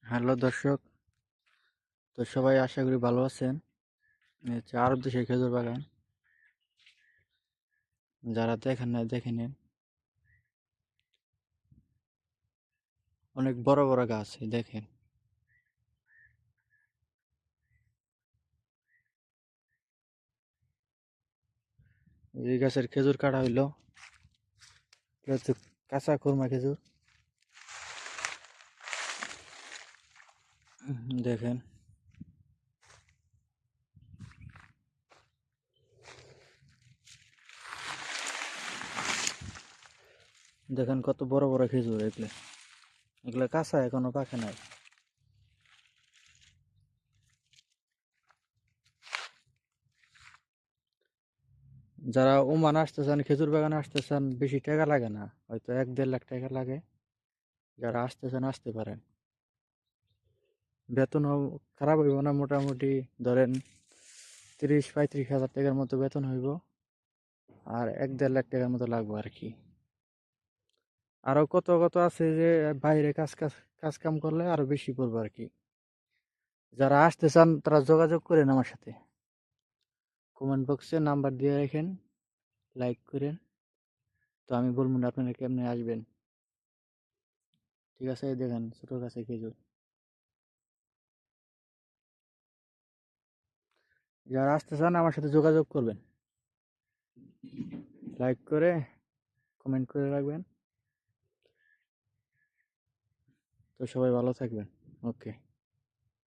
Hello দর্শক, তো সবাই আশা করি ভালো আছেন। আরব দেশের খেজুর বাগান, যারা দেখেন না দেখে নিন। অনেক বড় বড় গাছ, দেখেন। এই গাছের খেজুর কাটা হইলো, এটা হচ্ছে কাঁচা খুরমা খেজুর। দেখেন, দেখেন কত বড় বড় খেজুর। এগুলো এগুলো কাঁচা, এখনো পাকে নাই। যারা ওমান আসতে চান, খেজুর বাগানে আসতে চান, বেশি টাকা লাগে না, হয়তো 1-1.5 লাখ টাকা লাগে। যারা আসতে চান আসতে পারেন। বেতনও খারাপ হইব না, মোটামুটি ধরেন 30-35 হাজার টাকার মতো বেতন হইব। আর 1-1.5 লাখ টাকার মতো লাগবে আর কি। আরো কত কত আছে যে বাইরে কাজ কাজ কাজ কাম করলে আরো বেশি পড়বে আর কি। যারা আসতে চান তারা যোগাযোগ করেন আমার সাথে। কমেন্ট বক্সে নাম্বার দিয়ে রাখেন, লাইক করেন। তো আমি বলবো না আপনারা কেমনে আসবেন। ঠিক আছে, এই দেখেন ছোট গাছে খেজুর। যারা আসতে চান আমার সাথে যোগাযোগ করবেন, লাইক করে কমেন্ট করে রাখবেন। তো সবাই ভালো থাকবেন। ওকে।